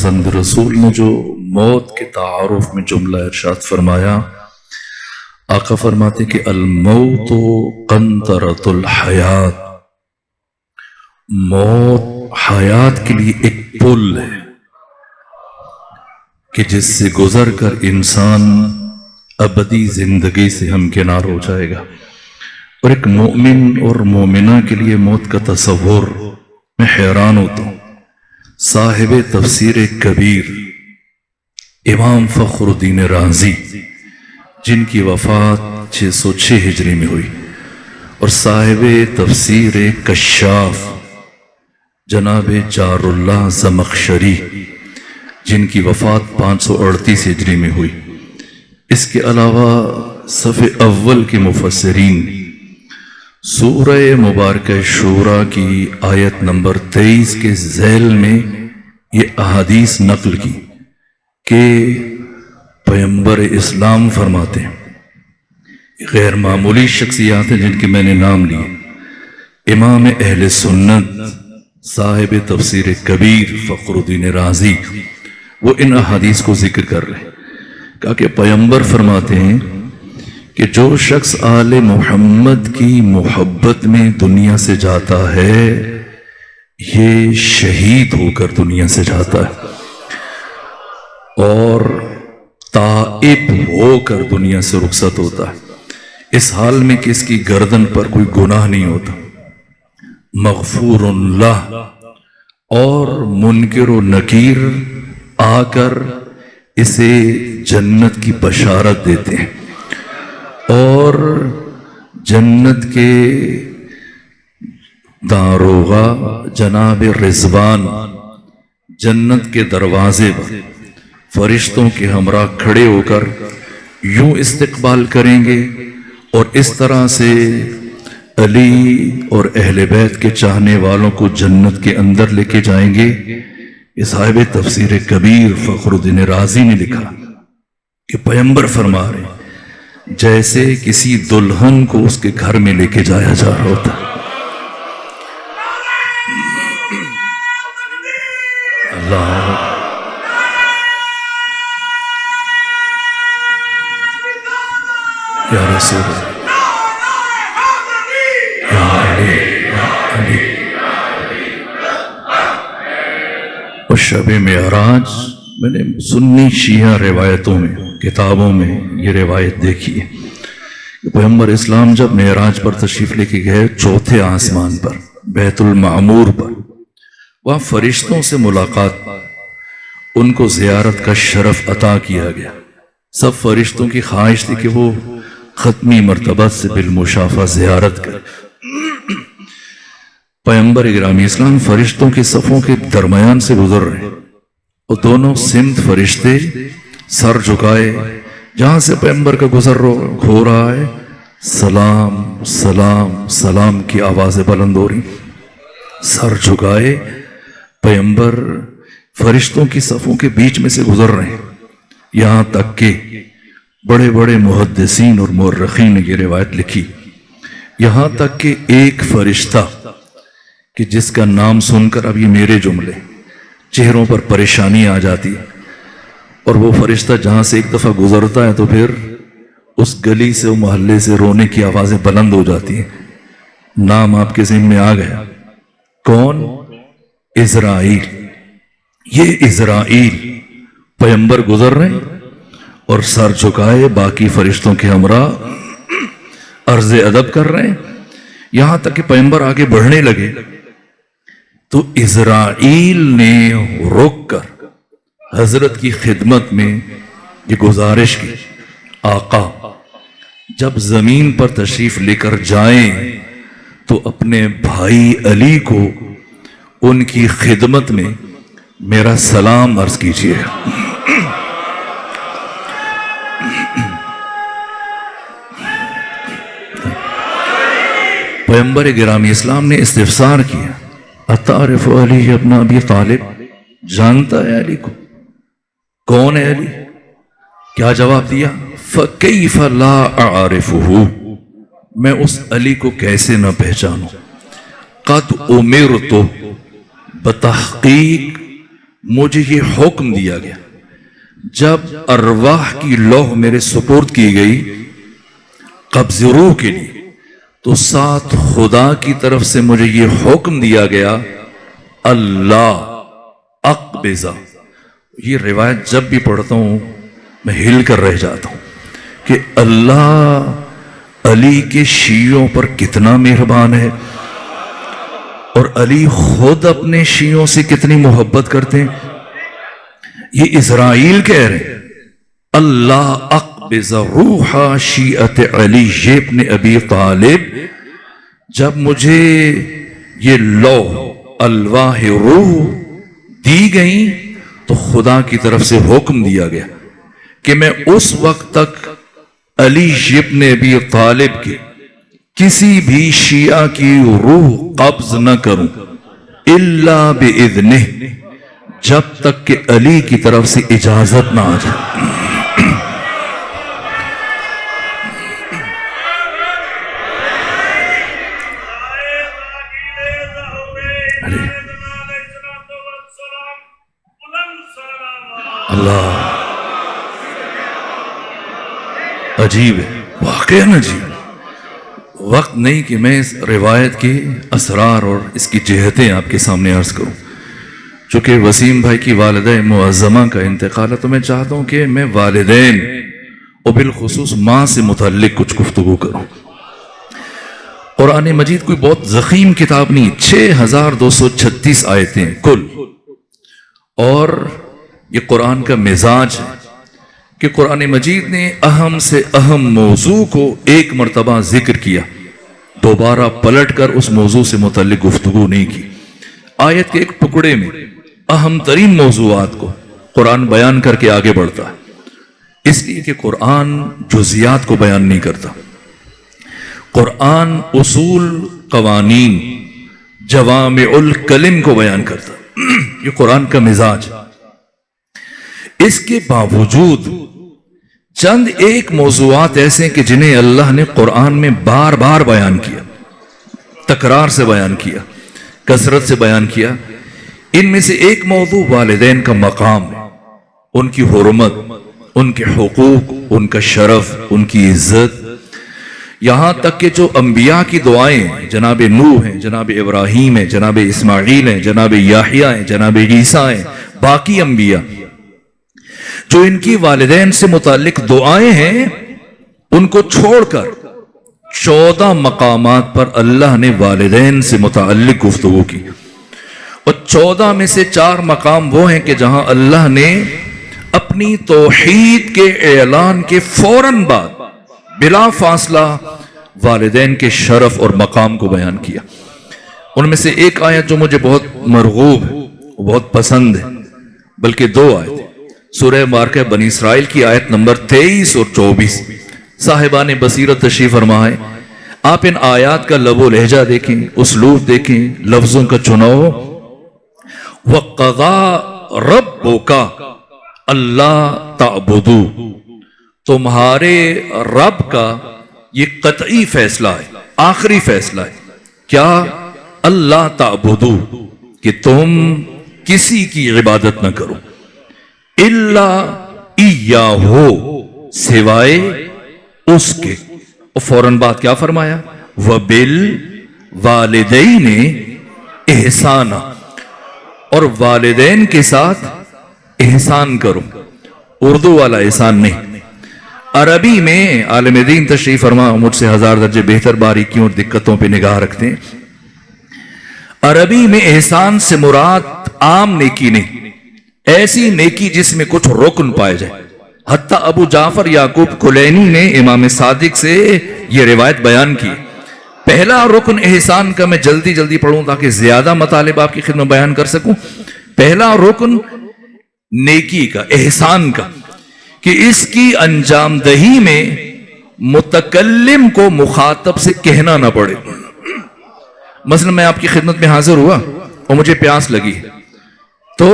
پسند رسول نے جو موت کے تعارف میں جملہ ارشاد فرمایا، آقا فرماتے کہ الموت قنطرۃ الحیات، موت حیات کے لیے ایک پل ہے کہ جس سے گزر کر انسان ابدی زندگی سے ہمکنار ہو جائے گا۔ اور ایک مومن اور مومنہ کے لیے موت کا تصور، میں حیران ہوتا ہوں۔ صاحب تفسیر کبیر امام فخر الدین رازی، جن کی وفات 606 ہجری میں ہوئی، اور صاحب تفسیر کشاف جناب جار اللہ زمخشری، جن کی وفات 538 ہجری میں ہوئی۔ اس کے علاوہ صف اول کے مفسرین سورہ مبارکہ شورى کی آیت نمبر 23 کے ذیل میں یہ احادیث نقل کی کہ پیغمبر اسلام فرماتے ہیں، غیر معمولی شخصیات ہیں جن کے میں نے نام لیے، امام اہل سنت صاحب تفسیر کبیر فخر الدین رازی، وہ ان احادیث کو ذکر کر رہے ہیں۔ کہا کہ پیغمبر فرماتے ہیں کہ جو شخص آل محمد کی محبت میں دنیا سے جاتا ہے، یہ شہید ہو کر دنیا سے جاتا ہے اور تائب ہو کر دنیا سے رخصت ہوتا ہے، اس حال میں کہ اس کی گردن پر کوئی گناہ نہیں ہوتا، مغفور اللہ، اور منکر و نکیر آ کر اسے جنت کی بشارت دیتے ہیں، اور جنت کے داروغہ جناب رضوان جنت کے دروازے پر فرشتوں کے ہمراہ کھڑے ہو کر یوں استقبال کریں گے، اور اس طرح سے علی اور اہل بیت کے چاہنے والوں کو جنت کے اندر لے کے جائیں گے۔ یہ صاحب تفسیر کبیر فخر الدین رازی نے لکھا کہ پیغمبر فرما رہے ہیں جیسے کسی دلہن کو اس کے گھر میں لے کے جایا جا رہا ہوتا۔ اللہ یا رسول اللہ، یا علی، یا علی۔ اور شب معراج میں نے سنی شیعہ روایتوں میں، کتابوں میں یہ روایت دیکھی ہے کہ پیغمبر اسلام جب معراج پر تشریف لے کے گئے چوتھے آسمان پر، بیت المعمور پر، وہاں فرشتوں سے ملاقات، ان کو زیارت کا شرف عطا کیا گیا۔ سب فرشتوں کی خواہش تھی کہ وہ ختمی مرتبہ سے بالمشافہ زیارت کرے۔ پیغمبر گرامی اسلام فرشتوں کی صفوں کے درمیان سے گزر رہے ہیں، اور دونوں سمت فرشتے سر جھکائے، جہاں سے پیغمبر کا گزر ہو رہا ہے، سلام سلام سلام کی آوازیں بلند ہو رہی، سر جھکائے پیغمبر فرشتوں کی صفوں کے بیچ میں سے گزر رہے ہیں۔ یہاں تک کہ بڑے بڑے محدثین اور مورخین نے یہ روایت لکھی، یہاں تک کہ ایک فرشتہ کہ جس کا نام سن کر اب یہ میرے جملے چہروں پر پریشانی آ جاتی ہے، اور وہ فرشتہ جہاں سے ایک دفعہ گزرتا ہے تو پھر اس گلی سے، محلے سے رونے کی آوازیں بلند ہو جاتی ہیں۔ نام آپ کے ذہن میں آ گیا، کون؟ اسرائیل۔ یہ اسرائیل پیغمبر گزر رہے ہیں اور سر جھکائے باقی فرشتوں کے ہمراہ عرض ادب کر رہے ہیں، یہاں تک کہ پیغمبر آگے بڑھنے لگے تو اسرائیل نے رک کر حضرت کی خدمت میں یہ گزارش کی، آقا جب زمین پر تشریف لے کر جائیں تو اپنے بھائی علی کو ان کی خدمت میں میرا سلام عرض کیجیے۔ پیغمبر گرامی اسلام نے استفسار کیا، اتعرف علی ابن ابی طالب، جانتا ہے علی کو؟ کون ہے علی؟ کیا جواب دیا؟ فَكَيْفَ لَا أَعْرِفُهُ، میں اس علی کو کیسے نہ پہچانوں؟ قَدْ أُمِرْتُ، بتحقیق مجھے یہ حکم دیا گیا، جب ارواح کی لوح میرے سپرد کی گئی قبض روح کے لیے، تو ساتھ خدا کی طرف سے مجھے یہ حکم دیا گیا اللہ اقبضہ. یہ روایت جب بھی پڑھتا ہوں میں ہل کر رہ جاتا ہوں کہ اللہ علی کے شیعوں پر کتنا مہربان ہے، اور علی خود اپنے شیعوں سے کتنی محبت کرتے ہیں. یہ اسرائیل کہہ رہے ہیں اللہ اقبض روح شیعت علی ابن ابی طالب. جب مجھے یہ لوح الواح روح دی گئی تو خدا کی طرف سے حکم دیا گیا کہ میں اس وقت تک علی ابن ابی طالب کے کسی بھی شیعہ کی روح قبض نہ کروں الا باذنہ، جب تک کہ علی کی طرف سے اجازت نہ آ جائے. اللہ عجیب ہے، واقعاً عجیب. وقت نہیں کہ میں اس روایت کے اسرار اور اس کی جہتیں آپ کے سامنے عرض کروں. چونکہ وسیم بھائی کی والدہ معظمہ کا انتقال ہے تو میں چاہتا ہوں کہ میں والدین اور بالخصوص ماں سے متعلق کچھ گفتگو کروں. قرآن مجید کوئی بہت ضخیم کتاب نہیں، 6236 آیتیں کل، اور یہ قرآن کا مزاج ہے کہ قرآن مجید نے اہم سے اہم موضوع کو ایک مرتبہ ذکر کیا، دوبارہ پلٹ کر اس موضوع سے متعلق گفتگو نہیں کی. آیت کے ایک ٹکڑے میں اہم ترین موضوعات کو قرآن بیان کر کے آگے بڑھتا ہے، اس لیے کہ قرآن جزیات کو بیان نہیں کرتا. قرآن اصول، قوانین، جوامع الکلم کو بیان کرتا. یہ قرآن کا مزاج. اس کے باوجود چند ایک موضوعات ایسے ہیں کہ جنہیں اللہ نے قرآن میں بار بار بیان کیا، تکرار سے بیان کیا، کثرت سے بیان کیا. ان میں سے ایک موضوع والدین کا مقام، ان کی حرمت، ان کے حقوق، ان کا شرف، ان کی عزت. یہاں تک کہ جو انبیاء کی دعائیں ہیں، جناب نوح ہیں، جناب ابراہیم ہیں، جناب اسماعیل ہیں، جناب یحییٰ ہیں، جناب عیسیٰ ہیں، باقی انبیاء جو ان کی والدین سے متعلق دعائیں ہیں، ان کو چھوڑ کر 14 مقامات پر اللہ نے والدین سے متعلق گفتگو کی. اور 14 میں سے 4 مقام وہ ہیں کہ جہاں اللہ نے اپنی توحید کے اعلان کے فوراً بعد بلا فاصلہ والدین کے شرف اور مقام کو بیان کیا. ان میں سے ایک آیت جو مجھے بہت مرغوب ہے، بہت پسند ہے، بلکہ 2 آیتیں، سورہ مبارکہ بنی اسرائیل کی آیت نمبر 23 اور 24. صاحبان بصیرت تشریف فرما ہے، آپ ان آیات کا لب و لہجہ دیکھیں، اسلوب دیکھیں، لفظوں کا چناؤ. وَقَضَىٰ رَبُّكَ أَلَّا تَعْبُدُوا، تمہارے رب کا یہ قطعی فیصلہ ہے، آخری فیصلہ ہے. کیا؟ اللہ تعبدو، کہ تم کسی کی عبادت نہ کرو، الا ایاہو، سوائے اس کے. اور فوراً بات کیا فرمایا؟ وبالوالدین احسانا، اور والدین کے ساتھ احسان کرو. اردو والا احسان نہیں، عربی میں عالم دین تشریف فرما مجھ سے 1000 درجے بہتر باریکیوں اور دقتوں پہ نگاہ رکھتے ہیں. عربی میں احسان سے مراد عام نیکی نہیں، ایسی نیکی جس میں کچھ رکن پائے جائے. حتیٰ ابو جعفر یعقوب کلینی نے امام صادق سے یہ روایت بیان کی. پہلا رکن احسان کا میں جلدی پڑھوں تاکہ زیادہ مطالب آپ کی خدمت بیان کر سکوں. پہلا رکن نیکی کا، احسان کا، کہ اس کی انجام دہی میں متکلم کو مخاطب سے کہنا نہ پڑے. مثلا میں آپ کی خدمت میں حاضر ہوا اور مجھے پیاس لگی تو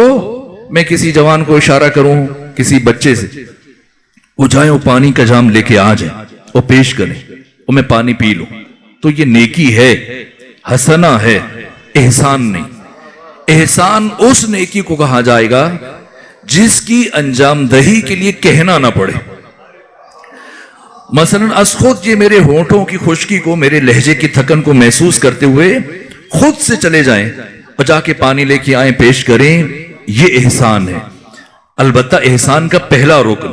میں کسی جوان کو اشارہ کروں، کسی بچے سے، وہ جائیں وہ پانی کا جام لے کے آ جائیں اور پیش کریں اور میں پانی پی لوں، تو یہ نیکی ہے، حسنہ ہے، احسان نہیں. احسان اس نیکی کو کہا جائے گا جس کی انجام دہی کے لیے کہنا نہ پڑے. مثلا از خود یہ میرے ہونٹوں کی خشکی کو، میرے لہجے کی تھکن کو محسوس کرتے ہوئے خود سے چلے جائیں اور جا کے پانی لے کے آئیں، پیش کریں، یہ احسان ہے. البتہ احسان کا پہلا رکن،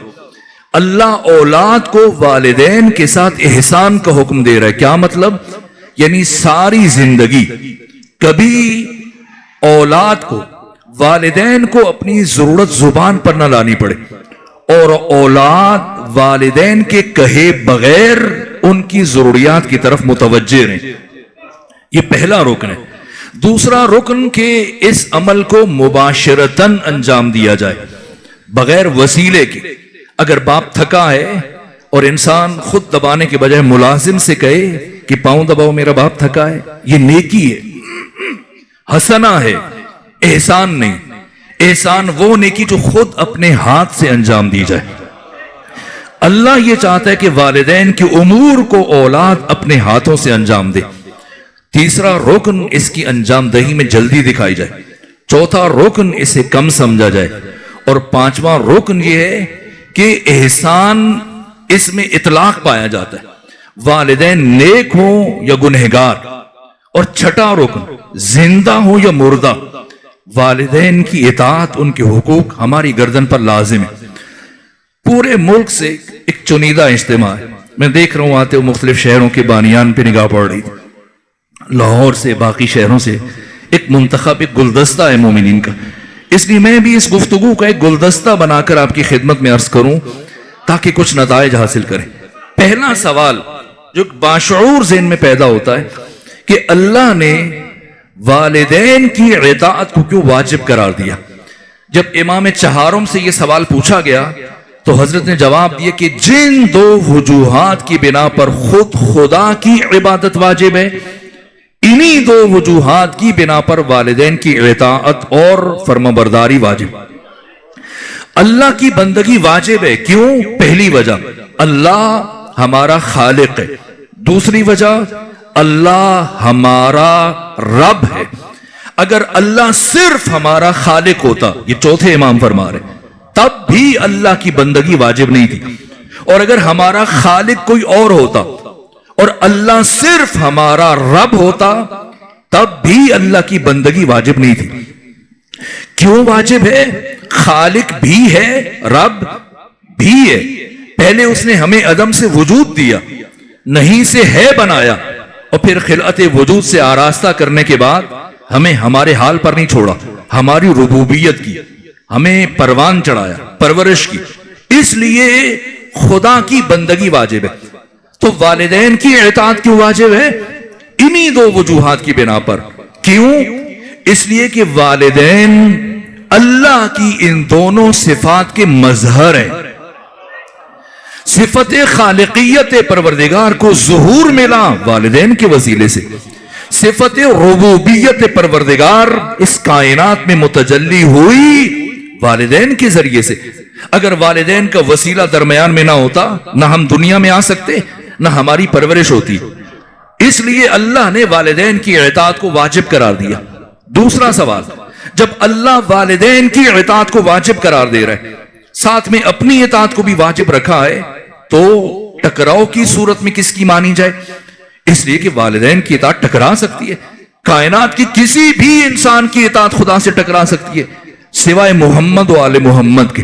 اللہ اولاد کو والدین کے ساتھ احسان کا حکم دے رہا ہے. کیا مطلب؟ یعنی ساری زندگی کبھی اولاد کو، والدین کو اپنی ضرورت زبان پر نہ لانی پڑے، اور اولاد والدین کے کہے بغیر ان کی ضروریات کی طرف متوجہ رہیں. یہ پہلا رکن ہے. دوسرا رکن کہ اس عمل کو مباشرتاً انجام دیا جائے، بغیر وسیلے کے. اگر باپ تھکا ہے اور انسان خود دبانے کے بجائے ملازم سے کہے کہ پاؤں دباؤ میرا باپ تھکا ہے، یہ نیکی ہے، حسنہ ہے، احسان نہیں. احسان وہ نیکی جو خود اپنے ہاتھ سے انجام دی جائے. اللہ یہ چاہتا ہے کہ والدین کے امور کو اولاد اپنے ہاتھوں سے انجام دے. تیسرا رکن اس کی انجام دہی میں جلدی دکھائی جائے. چوتھا رکن اسے کم سمجھا جائے. اور پانچواں رکن یہ ہے کہ احسان اس میں اطلاق پایا جاتا ہے، والدین نیک ہوں یا گنہگار. اور چھٹا رکن زندہ ہوں یا مردہ، والدین کی اطاعت، ان کے حقوق ہماری گردن پر لازم ہے. پورے ملک سے ایک چنیدہ اجتماع ہے. میں دیکھ رہا ہوں آتے ہوئے مختلف شہروں کے بانیان پہ نگاہ پڑ رہی تھی. لاہور سے، باقی شہروں سے ایک منتخب، ایک گلدستہ ہے مومنین کا. اس لیے میں بھی اس گفتگو کا ایک گلدستہ بنا کر آپ کی خدمت میں عرض کروں تاکہ کچھ نتائج حاصل کریں. پہلا سوال جو باشعور ذہن میں پیدا ہوتا ہے کہ اللہ نے والدین کی اطاعت کو کیوں واجب قرار دیا؟ جب امام چہارم سے یہ سوال پوچھا گیا تو حضرت نے جواب دیا کہ جن دو وجوہات کی بنا پر خود خدا کی عبادت واجب ہے، انہی دو وجوہات کی بنا پر والدین کی اطاعت اور فرمانبرداری واجب. اللہ کی بندگی واجب ہے. کیوں؟ پہلی وجہ اللہ ہمارا خالق ہے. دوسری وجہ اللہ ہمارا رب ہے. اگر اللہ صرف ہمارا خالق ہوتا، یہ چوتھے امام فرما رہے، تب بھی اللہ کی بندگی واجب نہیں تھی. اور اگر ہمارا خالق کوئی اور ہوتا اور اللہ صرف ہمارا رب ہوتا تب بھی اللہ کی بندگی واجب نہیں تھی. کیوں واجب ہے؟ خالق بھی ہے، رب بھی ہے. پہلے اس نے ہمیں عدم سے وجود دیا، نہیں سے ہے بنایا، اور پھر خلقت وجود سے آراستہ کرنے کے بعد ہمیں ہمارے حال پر نہیں چھوڑا، ہماری ربوبیت کی، ہمیں پروان چڑھایا، پرورش کی. اس لیے خدا کی بندگی واجب ہے. تو والدین کی اطاعت کیوں واجب ہے؟ انہی دو وجوہات کی بنا پر. کیوں؟ اس لیے کہ والدین اللہ کی ان دونوں صفات کے مظہر ہیں. صفت خالقیت پروردگار کو ظہور ملا والدین کے وسیلے سے. صفت ربوبیت پروردگار اس کائنات میں متجلی ہوئی والدین کے ذریعے سے. اگر والدین کا وسیلہ درمیان میں نہ ہوتا، نہ ہم دنیا میں آ سکتے، نہ ہماری پرورش ہوتی. اس لیے اللہ نے والدین کی اطاعت کو واجب قرار دیا. دوسرا سوال، جب اللہ والدین کی اطاعت کو واجب قرار دے رہا ہے، ساتھ میں اپنی اطاعت کو بھی واجب رکھا ہے، تو ٹکراؤ کی صورت میں کس کی مانی جائے؟ اس لیے کہ والدین کی اطاعت ٹکرا سکتی ہے. کائنات کی کسی بھی انسان کی اطاعت خدا سے ٹکرا سکتی ہے سوائے محمد و آل محمد کے.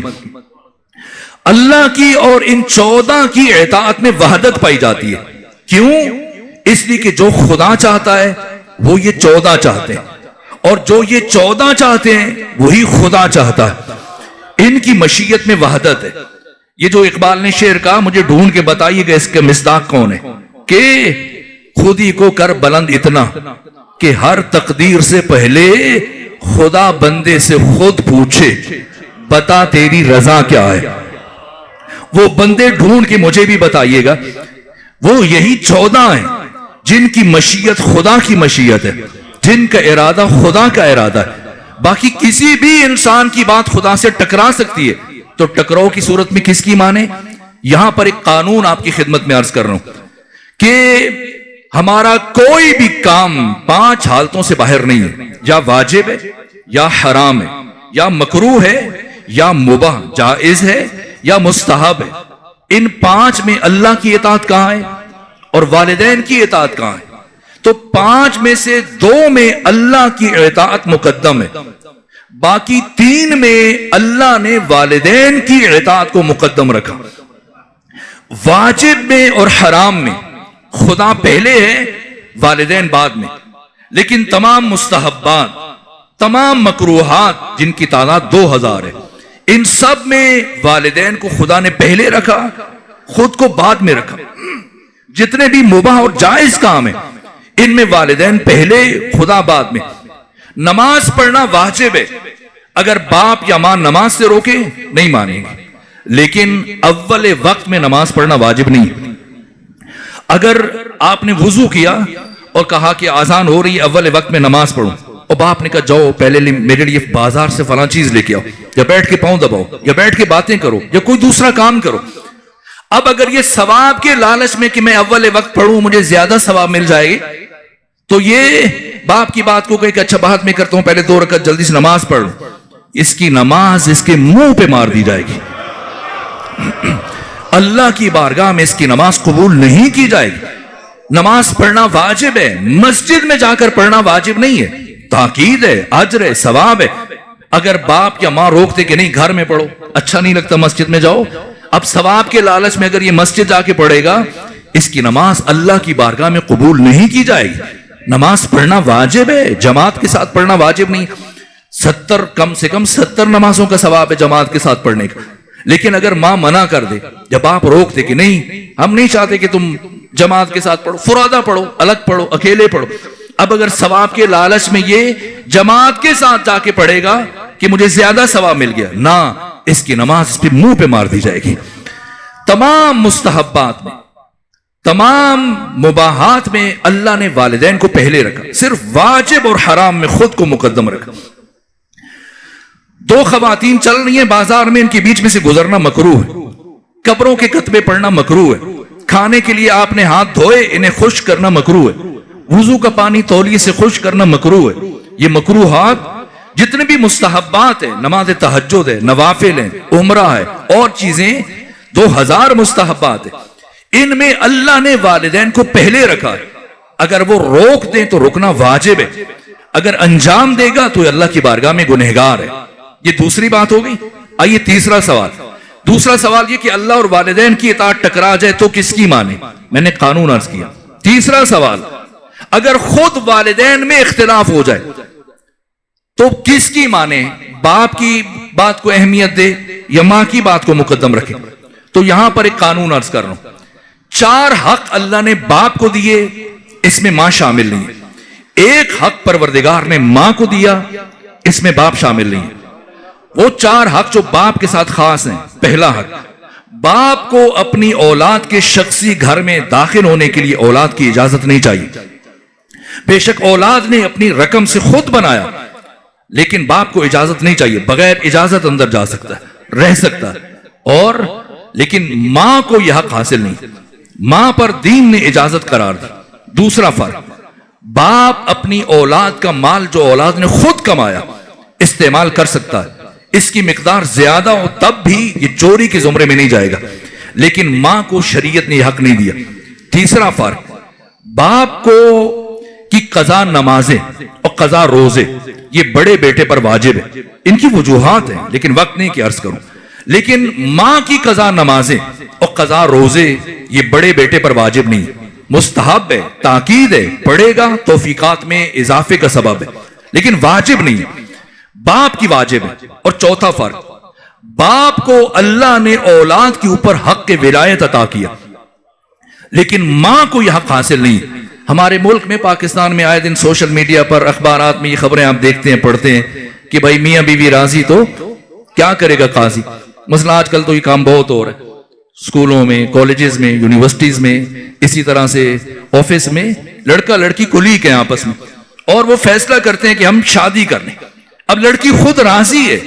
اللہ کی اور ان 14 کی اطاعت میں وحدت پائی جاتی ہے. کیوں؟ اس لیے کہ جو خدا چاہتا ہے وہ یہ 14 چاہتے ہیں، اور جو یہ 14 چاہتے ہیں وہی خدا چاہتا ہے. ان کی مشیت میں وحدت ہے. یہ جو اقبال نے شعر کہا، مجھے ڈھونڈ کے بتائیے کہ اس کا مصداق کون ہے، کہ خود ہی کو کر بلند اتنا کہ ہر تقدیر سے پہلے خدا بندے سے خود پوچھے بتا تیری رضا کیا ہے. وہ بندے ڈھونڈ کے مجھے بھی بتائیے گا. وہ یہی 14 ہیں جن کی مشیت خدا کی مشیت ہے، جن کا ارادہ خدا کا ارادہ ہے. باقی کسی بھی انسان کی بات خدا سے ٹکرا سکتی ہے. تو ٹکراؤ کی صورت میں کس کی مانے؟ یہاں پر ایک قانون آپ کی خدمت میں عرض کر رہا ہوں کہ ہمارا کوئی بھی کام 5 حالتوں سے باہر نہیں ہے. یا واجب ہے، یا حرام ہے یا مکروہ ہے یا مباح جائز ہے یا مستحب ہے، ان پانچ میں اللہ کی اطاعت کہاں ہے اور والدین کی اطاعت کہاں ہے؟ تو پانچ میں سے دو میں اللہ کی اطاعت مقدم ہے، باقی تین میں اللہ نے والدین کی اطاعت کو مقدم رکھا۔ واجب میں اور حرام میں خدا پہلے ہے، والدین بعد میں، لیکن تمام مستحبات، تمام مکروہات جن کی تعداد 2000 ہے، ان سب میں والدین کو خدا نے پہلے رکھا، خود کو بعد میں رکھا۔ جتنے بھی مباح اور جائز کام ہیں ان میں والدین پہلے، خدا بعد میں۔ نماز پڑھنا واجب ہے، اگر باپ یا ماں نماز سے روکے نہیں مانیں گے، لیکن اول وقت میں نماز پڑھنا واجب نہیں۔ اگر آپ نے وضو کیا اور کہا کہ آذان ہو رہی ہے، اول وقت میں نماز پڑھوں، اور باپ نے کہا جاؤ پہلے میرے لیے بازار سے فلاں چیز لے کے آؤ، یا بیٹھ کے پاؤں دباؤ، یا بیٹھ کے باتیں کرو، یا کوئی دوسرا کام کرو، اب اگر یہ ثواب کے لالچ میں کہ میں اول وقت پڑھوں مجھے زیادہ ثواب مل جائے گی، تو یہ باپ کی بات کو کہے کہ اچھا بعد میں کرتا ہوں، پہلے 2 رکعت جلدی سے نماز پڑھ لوں، اس کی نماز اس کے منہ پہ مار دی جائے گی۔ اللہ کی بارگاہ میں اس کی نماز قبول نہیں کی جائے گی۔ نماز پڑھنا واجب ہے، مسجد میں جا کر پڑھنا واجب نہیں ہے، تاکید ہے، اجر ہے، ثواب ہے۔ اگر باپ یا ماں روکتے کہ نہیں گھر میں پڑھو، اچھا نہیں لگتا مسجد میں جاؤ، اب ثواب کے لالچ میں اگر یہ مسجد جا کے پڑھے گا، اس کی نماز اللہ کی بارگاہ میں قبول نہیں کی جائے گی۔ نماز پڑھنا واجب ہے، جماعت کے ساتھ پڑھنا واجب نہیں۔ 70 کم سے کم 70 نمازوں کا ثواب ہے جماعت کے ساتھ پڑھنے کا، لیکن اگر ماں منع کر دے، جب آپ روک دے کہ نہیں ہم نہیں چاہتے کہ تم جماعت کے ساتھ پڑھو، فرادہ پڑھو، الگ پڑھو، اکیلے پڑھو، اب اگر ثواب کے لالچ میں یہ جماعت کے ساتھ جا کے پڑھے گا کہ مجھے زیادہ ثواب مل گیا، نہ، اس کی نماز اس پہ منہ پہ مار دی جائے گی۔ تمام مستحبات میں، تمام مباحات میں اللہ نے والدین کو پہلے رکھا، صرف واجب اور حرام میں خود کو مقدم رکھا۔ 2 خواتین چل رہی ہیں بازار میں، ان کے بیچ میں سے گزرنا مکروہ ہے، قبروں کے کتبے پڑھنا مکروہ ہے، کھانے کے لیے آپ نے ہاتھ دھوئے انہیں خشک کرنا مکروہ ہے، وضو کا پانی تولیے سے خشک کرنا مکروہ ہے۔ یہ مکروہات جتنے بھی مستحبات ہیں، نماز تہجد ہے، نوافل ہیں، عمرہ ہے، اور چیزیں 2000 مستحبات ہیں، ان میں اللہ نے والدین کو پہلے رکھا ہے۔ اگر وہ روک دیں تو رکنا واجب ہے، اگر انجام دے گا تو اللہ کی بارگاہ میں گنہگار ہے۔ یہ دوسری بات ہو گئی۔ آئیے تیسرا سوال۔ دوسرا سوال یہ کہ اللہ اور والدین کی اطاعت ٹکرا جائے تو کس کی مانے؟ میں نے قانون عرض کیا۔ تیسرا سوال، اگر خود والدین میں اختلاف ہو جائے تو کس کی مانے؟ باپ کی بات کو اہمیت دے یا ماں کی بات کو مقدم رکھے؟ تو یہاں پر ایک قانون عرض کر رہا ہوں۔ 4 حق اللہ نے باپ کو دیے، اس میں ماں شامل نہیں ہے۔ 1 حق پروردگار نے ماں کو دیا، اس میں باپ شامل نہیں ہے۔ وہ 4 حق جو باپ کے ساتھ خاص ہیں۔ پہلا حق، باپ کو اپنی اولاد کے شخصی گھر میں داخل ہونے کے لیے اولاد کی اجازت نہیں چاہیے۔ بے شک اولاد نے اپنی رقم سے خود بنایا، لیکن باپ کو اجازت نہیں چاہیے، بغیر اجازت اندر جا سکتا ہے، رہ سکتا ہے، اور لیکن ماں کو یہ حق حاصل نہیں۔ ماں پر دین نے اجازت قرار دی۔ دوسرا فرق، باپ اپنی اولاد کا مال جو اولاد نے خود کمایا استعمال کر سکتا ہے، اس کی مقدار زیادہ ہو تب بھی یہ چوری کے زمرے میں نہیں جائے گا، لیکن ماں کو شریعت نے یہ حق نہیں دیا۔ تیسرا فرق، باپ کو کی قضا نمازیں اور قضا روزے یہ بڑے بیٹے پر واجب ہے۔ ان کی وجوہات ہیں لیکن وقت نہیں کہ عرض کروں، لیکن ماں کی قضا نمازیں اور قضا روزے یہ بڑے بیٹے پر واجب نہیں، مستحب ہے، تاکید ہے، پڑھے گا توفیقات میں اضافے کا سبب ہے، لیکن واجب نہیں ہے، باپ کی واجب ہے۔ اور چوتھا فرق، باپ کو اللہ نے اولاد کے اوپر حق کے ولایت عطا کیا، لیکن ماں کو یہ حق حاصل نہیں۔ ہمارے ملک میں، پاکستان میں آئے دن سوشل میڈیا پر، اخبارات میں یہ خبریں آپ دیکھتے ہیں، پڑھتے ہیں کہ بھائی میاں بیوی راضی تو کیا کرے گا قاضی۔ مثلا آج کل تو یہ کام بہت ہو رہا ہے، اسکولوں میں، کالجز میں، یونیورسٹیز میں، اسی طرح سے آفس میں، لڑکا لڑکی کولیگ ہیں آپس میں، اور وہ فیصلہ کرتے ہیں کہ ہم شادی کر لیں۔ اب لڑکی خود راضی ہے،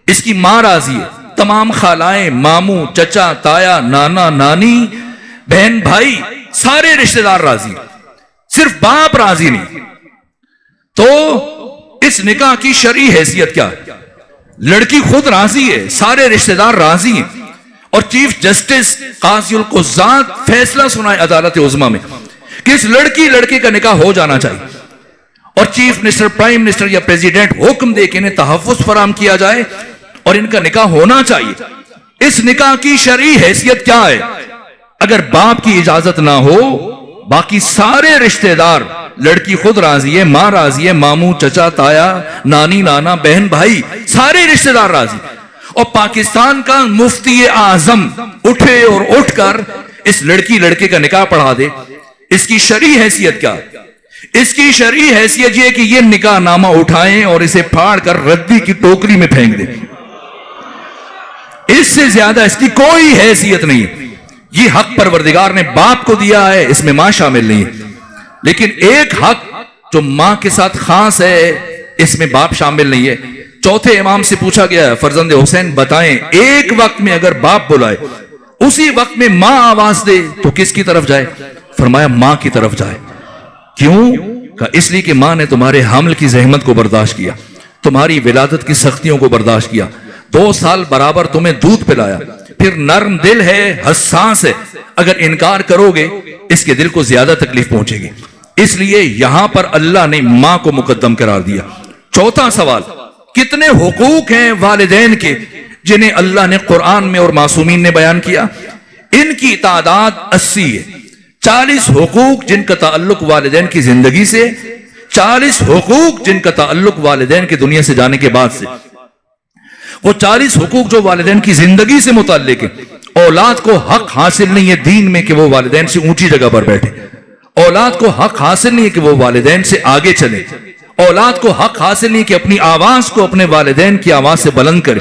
اس کی ماں راضی ہے، تمام خالائیں، ماموں، چچا، تایا، نانا، نانی، بہن، بھائی، سارے رشتہ دار راضی ہیں، صرف باپ راضی نہیں۔ تو اس نکاح کی شرعی حیثیت کیا ہے؟ لڑکی خود راضی ہے، سارے رشتہ دار راضی ہیں، اور چیف جسٹس قاضی القضات فیصلہ سنائے عدالت عظمیٰ میں کہ اس لڑکے کا نکاح ہو جانا چاہیے، اور چیف منسٹر، پرائم منسٹر یا پریزیڈنٹ حکم دے کہ انہیں تحفظ فراہم کیا جائے اور ان کا نکاح ہونا چاہیے۔ اس نکاح کی شرعی حیثیت کیا ہے؟ اگر باپ کی اجازت نہ ہو، باقی سارے رشتہ دار، لڑکی خود راضی ہے، ماں راضی ہے، ماموں، چچا، تایا، نانی، نانا، بہن، بھائی، سارے رشتہ دار راضی، اور پاکستان کا مفتی اعظم اٹھے اور اٹھ کر اس لڑکے کا نکاح پڑھا دے، اس کی شرعی حیثیت کیا؟ اس کی شرعی حیثیت یہ کہ یہ نکاح نامہ اٹھائیں اور اسے پھاڑ کر ردی کی ٹوکری میں پھینک دیں۔ اس سے زیادہ اس کی کوئی حیثیت نہیں ہے۔ یہ حق پروردگار نے باپ کو دیا ہے، اس میں ماں شامل نہیں ہے، لیکن ایک حق جو ماں کے ساتھ خاص ہے اس میں باپ شامل نہیں ہے۔ چوتھے امام سے پوچھا گیا ہے، فرزند حسین بتائیں ایک وقت میں اگر باپ بلائے اسی وقت میں ماں آواز دے تو کس کی طرف جائے؟ فرمایا ماں کی طرف جائے۔ کیوں؟ کہا اس لیے کہ ماں نے تمہارے حمل کی زحمت کو برداشت کیا، تمہاری ولادت کی سختیوں کو برداشت کیا، 2 سال برابر تمہیں دودھ پلایا، پھر نرم دل ہے، حساس ہے، اگر انکار کرو گے اس کے دل کو زیادہ تکلیف پہنچے گی، اس لیے یہاں پر اللہ نے ماں کو مقدم قرار دیا۔ چوتھا سوال، کتنے حقوق ہیں والدین کے جنہیں اللہ نے قرآن میں اور معصومین نے بیان کیا؟ ان کی تعداد 80 ہے۔ 40 حقوق جن کا تعلق والدین کی زندگی سے، 40 حقوق جن کا تعلق والدین کی دنیا سے جانے کے بعد سے۔ وہ 40 حقوق جو والدین کی زندگی سے متعلق ہیں، اولاد کو حق حاصل نہیں ہے دین میں کہ وہ والدین سے اونچی جگہ پر بیٹھے، اولاد کو حق حاصل نہیں ہے کہ وہ والدین سے آگے چلے، اولاد کو حق حاصل نہیں کہ اپنی آواز کو اپنے والدین کی آواز سے بلند کرے،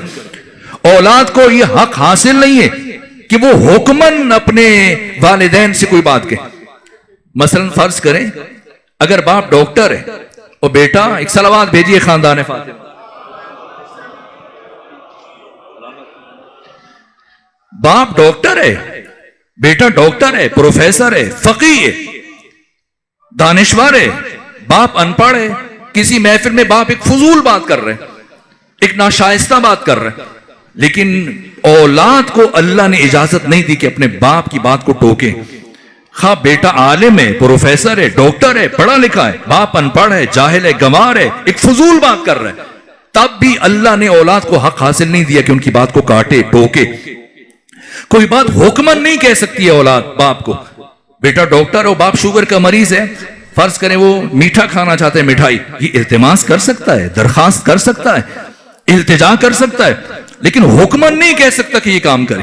اولاد کو یہ حق حاصل نہیں ہے کہ وہ حکماً اپنے والدین سے کوئی بات کہے۔ مثلا فرض کریں اگر باپ ڈاکٹر ہے اور بیٹا، ایک صلوات بھیجیے خاندان فاطمہ، باپ ڈاکٹر ہے، بیٹا ڈاکٹر ہے، پروفیسر ہے، فقیہ ہے، دانشور ہے، باپ ان پڑھ ہے، کسی محفل میں باپ ایک فضول بات کر رہے، ایک ناشائستہ بات کر رہے، لیکن اولاد کو اللہ نے اجازت نہیں دی کہ اپنے باپ کی بات کو ٹوکے۔ خواہ بیٹا عالم ہے، پروفیسر ہے، ڈاکٹر ہے، پڑھا لکھا ہے، باپ ان پڑھ ہے، جاہل ہے، گنوار ہے، ایک فضول بات کر رہے، تب بھی اللہ نے اولاد کو حق حاصل نہیں دیا کہ ان کی بات کو کاٹے، ٹوکے۔ کوئی بات حکماً نہیں کہہ سکتی ہے اولاد باپ کو۔ بیٹا ڈاکٹر ہو، باپ شوگر کا مریض ہے، فرض کریں وہ میٹھا کھانا چاہتے ہیں، مٹھائی، یہ التماس کر سکتا ہے، درخواست کر سکتا ہے، التجا کر سکتا ہے، لیکن حکماً نہیں کہہ سکتا کہ یہ کام کرے۔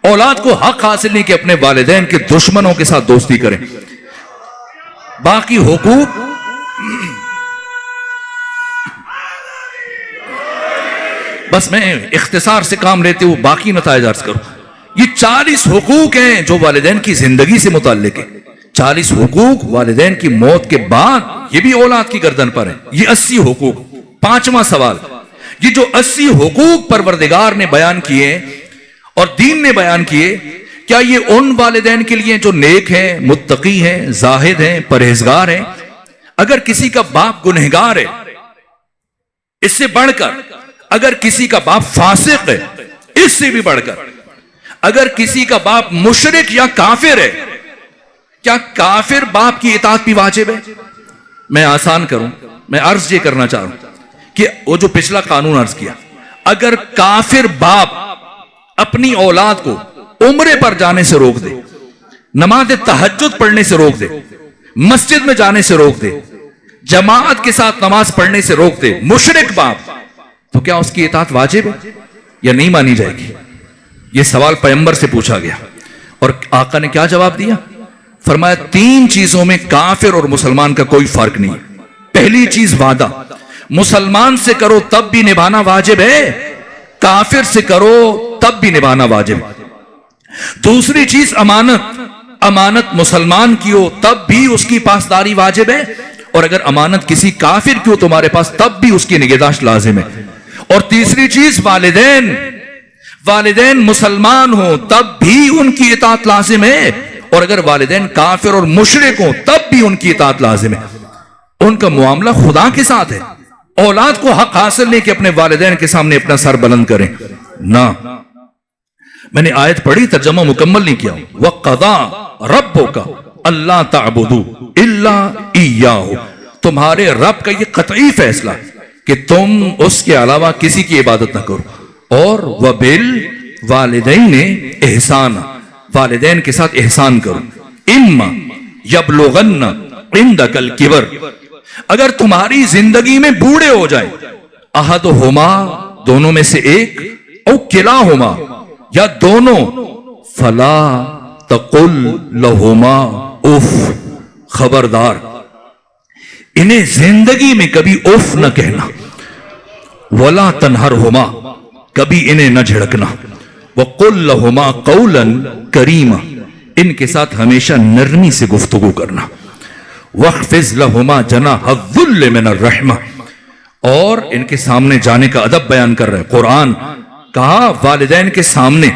اولاد کو حق حاصل نہیں کہ اپنے والدین کے دشمنوں کے ساتھ دوستی کریں۔ باقی حقوق بس میں اختصار سے کام لیتے ہوئے باقی نتائج عرض کروں۔ یہ 40 حقوق ہیں جو والدین کی زندگی سے متعلق ہیں، 40 حقوق والدین کی موت کے بعد یہ بھی اولاد کی گردن پر ہیں، یہ 80 حقوق۔ پانچواں سوال، یہ جو 80 حقوق پروردگار نے بیان کیے اور دین نے بیان کیے، کیا یہ ان والدین کے لیے جو نیک ہیں، متقی ہیں، زاہد ہیں، پرہیزگار ہیں؟ اگر کسی کا باپ گنہگار ہے، اس سے بڑھ کر اگر کسی کا باپ فاسق ہے، اس سے بھی بڑھ کر اگر کسی کا باپ مشرک یا کافر ہے، کیا کافر باپ کی اطاعت بھی واجب ہے؟ میں آسان کروں، میں عرض یہ کرنا چاہ رہا ہوں کہ وہ جو پچھلا قانون عرض کیا، اگر کافر باپ اپنی اولاد کو عمرے پر جانے سے روک دے، نماز تہجد پڑھنے سے روک دے، مسجد میں جانے سے روک دے، جماعت کے ساتھ نماز پڑھنے سے روک دے، مشرک باپ، تو کیا اس کی اطاعت واجب ہے یا نہیں مانی جائے گی؟ یہ سوال پیغمبر سے پوچھا گیا اور آقا نے کیا جواب دیا؟ فرمایا 3 چیزوں میں کافر اور مسلمان کا کوئی فرق نہیں۔ پہلی چیز وعدہ، مسلمان سے کرو تب بھی نبھانا واجب ہے، کافر سے کرو تب بھی نبھانا واجب ہے۔ دوسری چیز امانت، امانت مسلمان کی ہو تب بھی اس کی پاسداری واجب ہے، اور اگر امانت کسی کافر کی ہو تمہارے پاس تب بھی اس کی نگہداشت لازم ہے۔ اور تیسری چیز والدین، والدین مسلمان ہوں تب بھی ان کی اطاعت لازم ہے، اور اگر والدین کافر اور مشرک ہوں تب بھی ان کی اطاعت لازم ہے۔ ان کا معاملہ خدا کے ساتھ ہے، اولاد کو حق حاصل نہیں کہ اپنے والدین کے سامنے اپنا سر بلند کریں، نہ. میں نے آیت پڑھی، ترجمہ مکمل نہیں کیا. وَقَضَىٰ رَبُّكَ أَلَّا تَعْبُدُوا إِلَّا إِيَّاهُ، تمہارے رب کا یہ قطعی فیصلہ کہ تم اس کے علاوہ کسی کی عبادت نہ کرو. اور وَبِالْوَالِدَيْنِ إِحْسَانًا، والدین کے ساتھ احسان کرو. اِمَّا يَبْلُغَنَّ عِندَكَ الْكِبَرَ، اگر تمہاری زندگی میں بوڑھے ہو جائیں، احدہما، دونوں میں سے ایک، او کلاہما، یا دونوں، فلا تقل لہما اف، خبردار انہیں زندگی میں کبھی اف نہ کہنا. ولا تنہرہما، کبھی انہیں نہ جھڑکنا. وقل لہما قولا کریما، ان کے ساتھ ہمیشہ نرمی سے گفتگو کرنا. وَاخْفِضْ لَهُمَا جَنَاحَ الذُّلِّ مِنَ الرَّحْمَةِ، اور ان کے سامنے جانے کا ادب بیان کر رہے. قرآن کہا والدین کے سامنے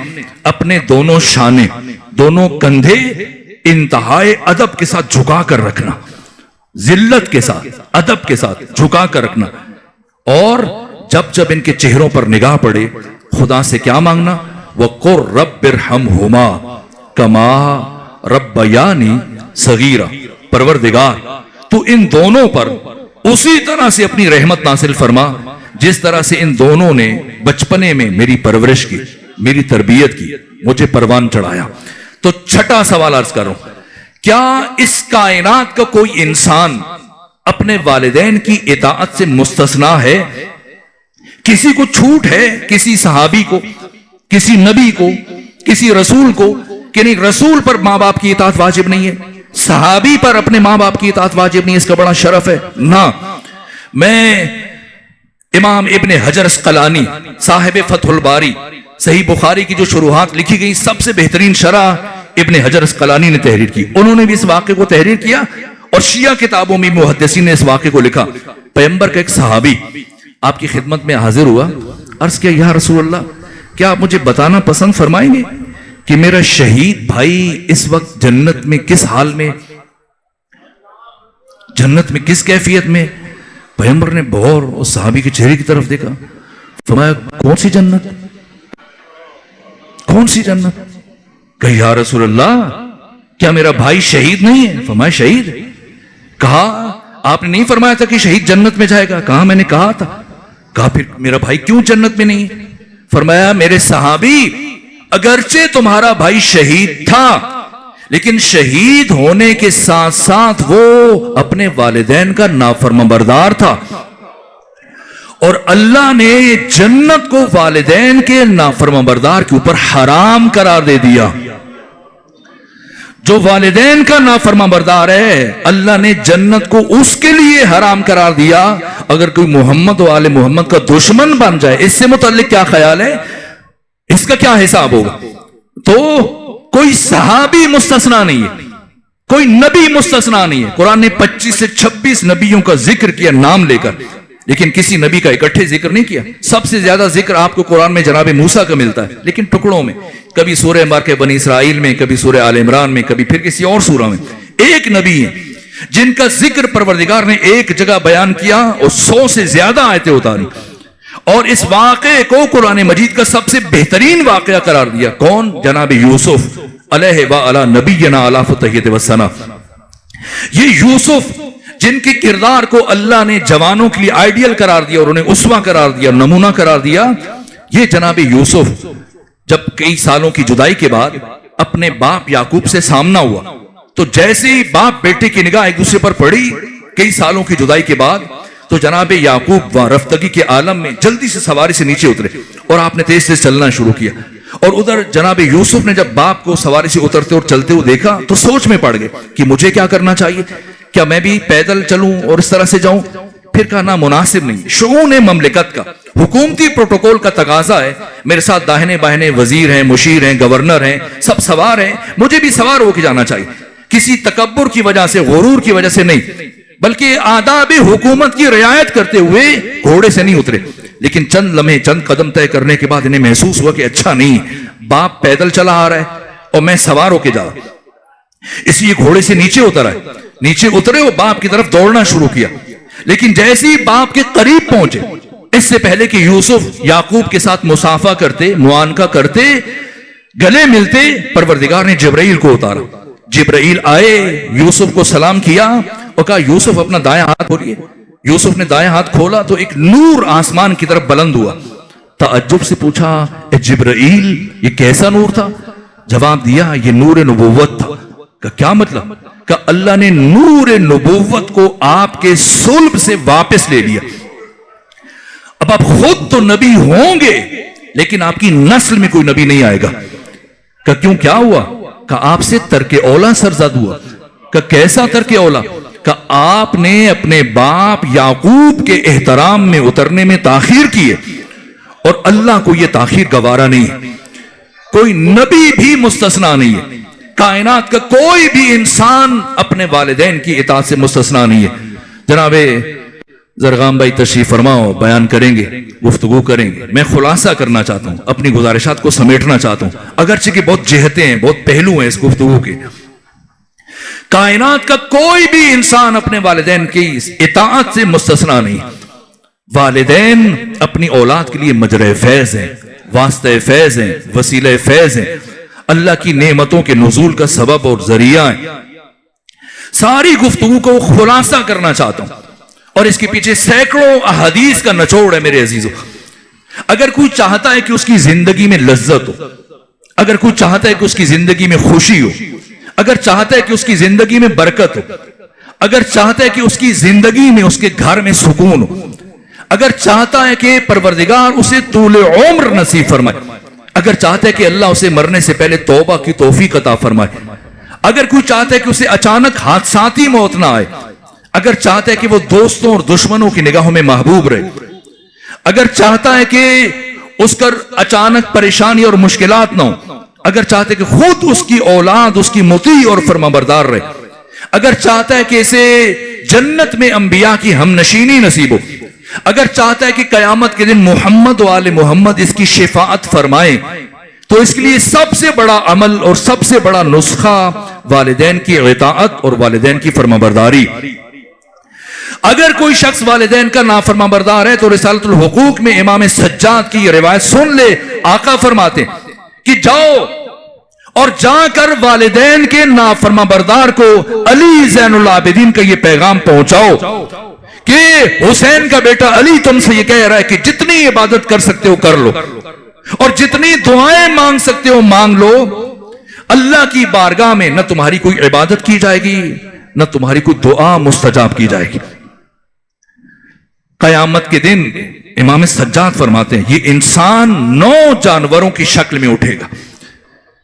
اپنے دونوں شانے، دونوں کندھے انتہائی ادب کے ساتھ جھکا کر رکھنا، ذلت کے ساتھ، ادب کے ساتھ جھکا کر رکھنا. اور جب جب ان کے چہروں پر نگاہ پڑے خدا سے کیا مانگنا؟ وَقُلْ رَبِّ ارْحَمْهُمَا كَمَا رَبَّيَانِي صَغِيرًا، پروردگار تو ان دونوں پر اسی طرح سے اپنی رحمت نازل فرما جس طرح سے ان دونوں نے بچپنے میں میری پرورش کی، میری تربیت کی، مجھے پروان چڑھایا. تو چھٹا سوال عرض کروں، کیا اس کائنات کا کوئی انسان اپنے والدین کی اطاعت سے مستثنا ہے؟ کسی کو چھوٹ ہے؟ کسی صحابی کو، کسی نبی کو، کسی رسول کو کہ نہیں رسول پر ماں باپ کی اطاعت واجب نہیں ہے، صحابی پر اپنے ماں باپ کی اطاعت واجب نہیں، اس کا بڑا شرف ہے؟ نہ. میں امام ابن حجر اسقلانی صاحب فتح الباری، صحیح بخاری کی جو شروحات لکھی گئی سب سے بہترین شرح ابن حجر اسقلانی نے تحریر کی. انہوں نے بھی اس واقعے کو تحریر کیا اور شیعہ کتابوں میں محدثین نے اس واقعے کو لکھا. پیغمبر کا ایک صحابی آپ کی خدمت میں حاضر ہوا، عرض کیا یا رسول اللہ، کیا آپ مجھے بتانا پسند فرمائیں گے کہ میرا شہید بھائی اس وقت جنت میں کس حال میں، جنت میں کس کیفیت میں؟ پیغمبر نے بغور اس صحابی کے چہرے کی طرف دیکھا، فرمایا کون سی جنت، کون سی جنت؟ کہ یا رسول اللہ کیا میرا بھائی شہید نہیں ہے؟ فرمایا شہید. کہا آپ نے نہیں فرمایا تھا کہ شہید جنت میں جائے گا؟ کہا میں نے کہا تھا. کہا پھر میرا بھائی کیوں جنت میں نہیں ہے؟ فرمایا میرے صحابی، اگرچہ تمہارا بھائی شہید تھا لیکن شہید ہونے کے ساتھ ساتھ وہ اپنے والدین کا نافرمان بردار تھا، اور اللہ نے جنت کو والدین کے نافرمان بردار کے اوپر حرام قرار دے دیا. جو والدین کا نافرمان بردار ہے اللہ نے جنت کو اس کے لیے حرام قرار دیا. اگر کوئی محمد و آل محمد کا دشمن بن جائے، اس سے متعلق کیا خیال ہے؟ اس کا کیا حساب ہوگا؟ تو کوئی صحابی مستثنا نہیں ہے، کوئی نبی مستثنا نہیں ہے. قرآن نے 25 سے 26 نبیوں کا ذکر کیا نام لے کر، لیکن کسی نبی کا اکٹھے ذکر نہیں کیا. سب سے زیادہ ذکر آپ کو قرآن میں جناب موسیٰ کا ملتا ہے، لیکن ٹکڑوں میں، کبھی سورہ مبارکہ بنی اسرائیل میں، کبھی سورہ آل عمران میں، کبھی پھر کسی اور سورہ میں. ایک نبی ہے جن کا ذکر پروردگار نے ایک جگہ بیان کیا اور 100 سے زیادہ آیتیں اتاری، اور اس واقعے کو قرآن مجید کا سب سے بہترین واقعہ قرار دیا. کون؟ جناب یوسف علیہ وعلی نبینا علی فتحیت والسلام. یہ یوسف جن کے کردار کو اللہ نے جوانوں کے لیے آئیڈیل قرار دیا اور انہیں اسوہ قرار دیا، نمونہ قرار دیا، یہ جناب یوسف جب کئی سالوں کی جدائی کے بعد اپنے باپ یعقوب سے سامنا ہوا تو جیسے ہی باپ بیٹے کی نگاہ ایک دوسرے پر پڑی کئی سالوں کی جدائی کے بعد، تو جناب یعقوب وہاں رفتگی کے عالم میں جلدی سے سواری سے نیچے اترے اور آپ نے تیز تیز چلنا شروع کیا. اور ادھر جناب یوسف نے جب باپ کو سواری سے اترتے اور چلتے ہوئے دیکھا تو سوچ میں پڑ گئے کہ مجھے کیا کرنا چاہیے، کیا میں بھی پیدل چلوں اور اس طرح سے جاؤں؟ پھر کہا نہ، مناسب نہیں. شؤون مملکت کا حکومتی پروٹوکول کا تقاضا ہے، میرے ساتھ داہنے بائنے وزیر ہیں، مشیر ہیں، گورنر ہیں، سب سوار ہیں، مجھے بھی سوار ہو کے جانا چاہیے. کسی تکبر کی وجہ سے، غرور کی وجہ سے نہیں، بلکہ آداب حکومت کی رعایت کرتے ہوئے گھوڑے سے نہیں اترے. لیکن چند لمحے، چند قدم طے کرنے کے بعد انہیں محسوس ہوا کہ اچھا نہیں، باپ پیدل چلا آ رہا ہے اور میں سوار ہو کے جا رہا ہوں، اس لیے گھوڑے سے نیچے اتر آئے. نیچے اترے اور باپ کی طرف دوڑنا شروع کیا. لیکن جیسے ہی باپ کے قریب پہنچے، اس سے پہلے کہ یوسف یعقوب کے ساتھ مصافحہ کرتے، معانقہ کرتے، گلے ملتے، پروردگار نے جبرائیل کو اتارا۔ جبرائیل آئے، یوسف کو سلام کیا اور کہا یوسف اپنا دائیں ہاتھ کھولیے۔ یوسف نے دائیں ہاتھ کھولا تو ایک نور آسمان کی طرف بلند ہوا۔ تعجب سے پوچھا اے جبرائیل یہ کیسا نور تھا؟ جواب دیا یہ نور نبوت تھا۔ کہ کیا مطلب؟ کہ اللہ نے نور نبوت کو آپ کے صلب سے واپس لے لیا۔ اب آپ خود تو نبی ہوں گے لیکن آپ کی نسل میں کوئی نبی نہیں آئے گا۔ کہ کیوں، کیا ہوا؟ کہ آپ سے ترک اولا سرزد ہوا۔ کہ کیسا ترک اولا؟ کہ آپ نے اپنے باپ یعقوب کے احترام میں اترنے میں تاخیر کی ہے، اور اللہ کو یہ تاخیر گوارا نہیں ہے۔ کوئی نبی بھی مستثنا نہیں ہے، کائنات کا کوئی بھی انسان اپنے والدین کی اطاعت سے مستثنا نہیں ہے۔ جناب زرغام بھائی تشریف فرماؤ، بیان کریں گے، گفتگو کریں گے۔ میں خلاصہ کرنا چاہتا ہوں، اپنی گزارشات کو سمیٹنا چاہتا ہوں، اگرچہ کہ بہت جہتیں ہیں، بہت پہلو ہیں اس گفتگو کے۔ کائنات کا کوئی بھی انسان اپنے والدین کی اطاعت سے مستثنا نہیں۔ والدین اپنی اولاد کے لیے مجرے فیض ہیں، واسطہ فیض ہیں، وسیلہ فیض ہیں، اللہ کی نعمتوں کے نزول کا سبب اور ذریعہ ہیں۔ ساری گفتگو کو خلاصہ کرنا چاہتا ہوں، اور اس کے پیچھے سینکڑوں احادیث کا نچوڑ ہے میرے عزیزوں۔ اگر کوئی چاہتا ہے کہ اس کی زندگی میں لذت ہو، اگر کوئی چاہتا ہے کہ اس کی زندگی میں خوشی ہو، اگر چاہتا ہے کہ اس کی زندگی میں برکت ہو، اگر چاہتا ہے کہ اس کی زندگی میں، اس کے گھر میں سکون ہو، اگر چاہتا ہے کہ پروردگار اسے طول عمر نصیب فرمائے، اگر چاہتا ہے کہ اللہ اسے مرنے سے پہلے توبہ کی توفیق عطا فرمائے، اگر کوئی چاہتا ہے کہ اسے اچانک حادثاتی موت نہ آئے، اگر چاہتا ہے کہ وہ دوستوں اور دشمنوں کی نگاہوں میں محبوب رہے، اگر چاہتا ہے کہ اس پر اچانک پریشانی اور مشکلات نہ ہو، اگر چاہتا ہے کہ خود اس کی اولاد اس کی مطیع اور فرمانبردار رہے، اگر چاہتا ہے کہ اسے جنت میں انبیاء کی ہم نشینی نصیب ہو، اگر چاہتا ہے کہ قیامت کے دن محمد و آل محمد اس کی شفاعت فرمائے، تو اس کے لیے سب سے بڑا عمل اور سب سے بڑا نسخہ والدین کی اطاعت اور والدین کی فرمانبرداری۔ اگر کوئی شخص والدین کا نافرمانبردار ہے تو رسالۃ الحقوق میں امام سجاد کی یہ روایت سن لے۔ آقا فرماتے کہ جاؤ اور جا کر والدین کے نافرمانبردار کو علی زین العابدین کا یہ پیغام پہنچاؤ کہ حسین کا بیٹا علی تم سے یہ کہہ رہا ہے کہ جتنی عبادت کر سکتے ہو کر لو، اور جتنی دعائیں مانگ سکتے ہو مانگ لو، اللہ کی بارگاہ میں نہ تمہاری کوئی عبادت کی جائے گی نہ تمہاری کوئی دعا مستجاب کی جائے گی۔ قیامت کے دن امام سجاد فرماتے ہیں یہ انسان 9 جانوروں کی شکل میں اٹھے گا۔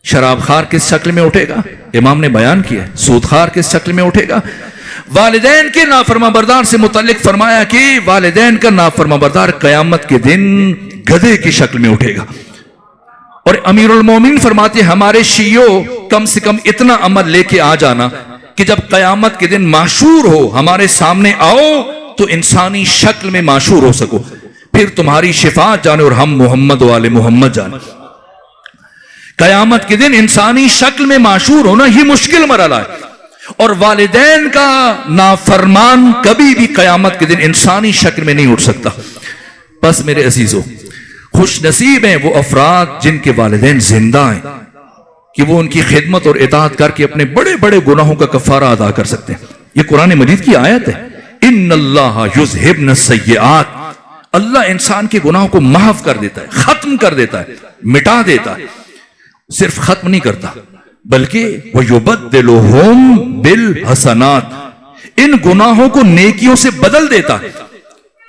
شراب خار کس شکل میں اٹھے گا؟ امام نے بیان کیا۔ سود خار کس شکل میں اٹھے گا؟ والدین کے نافرمانبردار سے متعلق فرمایا کہ والدین کا نافرمانبردار قیامت کے دن گدھے کی شکل میں اٹھے گا۔ اور امیر المومنین فرماتے ہمارے شیعوں کم سے کم اتنا عمل لے کے آ جانا کہ جب قیامت کے دن محشور ہو، ہمارے سامنے آؤ تو انسانی شکل میں محشور ہو سکو، پھر تمہاری شفاعت جانے اور ہم محمد والے محمد جانے۔ قیامت کے دن انسانی شکل میں محشور ہونا یہ مشکل مرحلہ ہے، اور والدین کا نافرمان کبھی بھی قیامت کے دن انسانی شکل میں نہیں اٹھ سکتا۔ بس میرے عزیزو، خوش نصیب ہیں وہ افراد جن کے والدین زندہ ہیں کہ وہ ان کی خدمت اور اطاعت کر کے اپنے بڑے بڑے گناہوں کا کفارہ ادا کر سکتے ہیں۔ یہ قرآن مجید کی آیت ہے، ان اللہ یذہبن السیئات، اللہ انسان کے گناہوں کو محو کر دیتا ہے، ختم کر دیتا ہے، مٹا دیتا ہے۔ صرف ختم نہیں کرتا بلکہ وَيُبَدِّلُهُمْ بِالْحَسَنَاتِ، ان گناہوں کو نیکیوں سے بدل دیتا ہے۔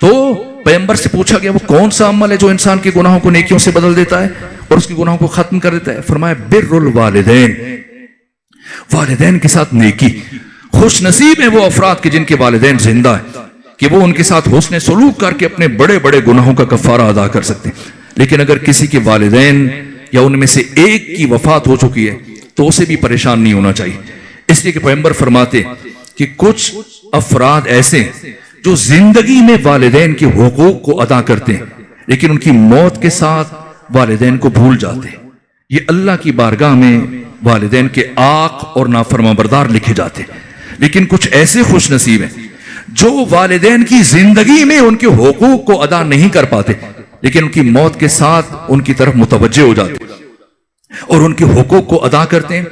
تو پیغمبر سے پوچھا گیا وہ کون سا عمل ہے جو انسان کے گناہوں کو نیکیوں سے بدل دیتا ہے اور اس کے گناہوں کو ختم کر دیتا ہے؟ فرمایا بر الوالدین، والدین کے ساتھ نیکی۔ خوش نصیب ہیں وہ افراد کے جن کے والدین زندہ ہیں کہ وہ ان کے ساتھ حسن سلوک کر کے اپنے بڑے بڑے گناہوں کا کفارہ ادا کر سکتے ہیں۔ لیکن اگر کسی کے والدین یا ان میں سے ایک کی وفات ہو چکی ہے تو اسے بھی پریشان نہیں ہونا چاہیے، اس لیے کہ پیغمبر فرماتے کہ کچھ افراد ایسے جو زندگی میں والدین کے حقوق کو ادا کرتے ہیں لیکن ان کی موت کے ساتھ والدین کو بھول جاتے ہیں، یہ اللہ کی بارگاہ میں والدین کے عاق اور نافرمانبردار لکھے جاتے ہیں۔ لیکن کچھ ایسے خوش نصیب ہیں جو والدین کی زندگی میں ان کے حقوق کو ادا نہیں کر پاتے لیکن ان کی موت کے ساتھ ان کی طرف متوجہ ہو جاتے اور ان کے حقوق کو ادا کرتے ہیں،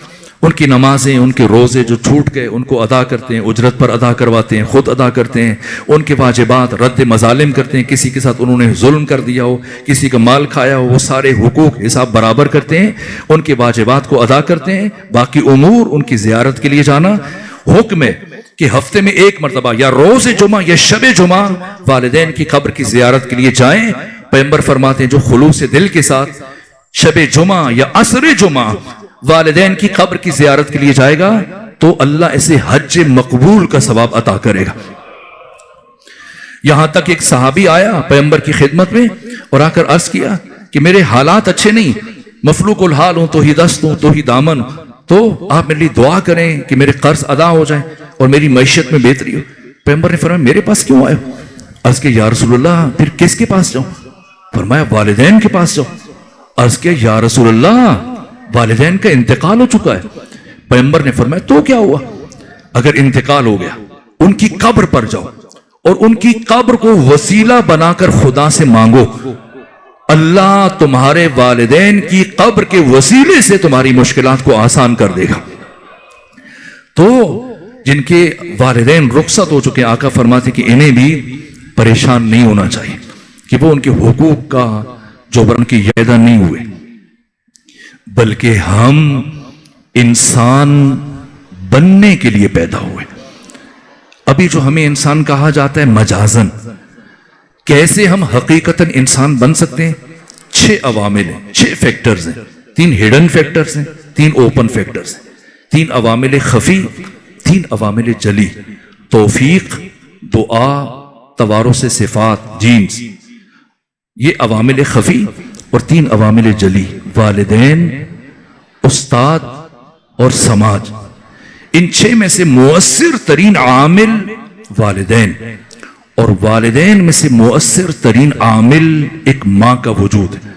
ان کی نمازیں، ان کے روزے جو چھوٹ گئے ان کو ادا کرتے ہیں، اجرت پر ادا کرواتے ہیں، خود ادا کرتے ہیں، ان کے واجبات رد مظالم کرتے ہیں، کسی کے ساتھ انہوں نے ظلم کر دیا ہو، کسی کا مال کھایا ہو، وہ سارے حقوق حساب برابر کرتے ہیں، ان کے واجبات کو ادا کرتے ہیں۔ باقی امور ان کی زیارت کے لیے جانا، حکم ہے کہ ہفتے میں ایک مرتبہ یا روز جمعہ یا شب جمعہ والدین کی قبر کی زیارت کے لیے جائیں۔ پیغمبر فرماتے ہیں جو خلوص دل کے ساتھ شب جمعہ یا عصر جمعہ والدین کی قبر کی زیارت کے لیے جائے گا تو اللہ اسے حج مقبول کا ثواب عطا کرے گا۔ یہاں تک ایک صحابی آیا پیغمبر کی خدمت میں اور آ کر عرض کیا کہ میرے حالات اچھے نہیں، مفلوق الحال ہوں، تو ہی دست ہوں، تو ہی دامن، تو آپ میرے لیے دعا کریں کہ میرے قرض ادا ہو جائیں اور میری معیشت میں بہتری ہو۔ پیغمبر نے فرمایا میرے پاس کیوں آئے ہو؟ عرض کہ یا رسول اللہ پھر کس کے پاس جاؤں؟ فرمایا والدین کے پاس جاؤ۔ عرض کہ یا رسول اللہ والدین کا انتقال ہو چکا ہے۔ پیغمبر نے فرمایا تو کیا ہوا؟ اگر انتقال ہو گیا ان کی قبر پر جاؤ اور ان کی قبر کو وسیلہ بنا کر خدا سے مانگو، اللہ تمہارے والدین کی قبر کے وسیلے سے تمہاری مشکلات کو آسان کر دے گا۔ تو جن کے والدین رخصت ہو چکے آقا فرماتے کہ انہیں بھی پریشان نہیں ہونا چاہیے کہ وہ ان کے حقوق کا جبران کی یادہ نہیں ہوئے، بلکہ ہم انسان بننے کے لیے پیدا ہوئے۔ ابھی جو ہمیں انسان کہا جاتا ہے مجازن، کیسے ہم حقیقتاً انسان بن سکتے ہیں؟ 6 عوامل ہیں، 6 فیکٹرز ہیں، 3 ہڈن فیکٹرز ہیں، 3 اوپن فیکٹرز ہیں، 3 عوامل خفی، 3 عوامل جلی، توفیق، دعا، توارث صفات، جینز، یہ عوامل خفی اور 3 عوامل جلی، والدین، استاد اور سماج۔ ان 6 میں سے مؤثر ترین عامل والدین، اور والدین میں سے مؤثر ترین عامل ایک ماں کا وجود ہے۔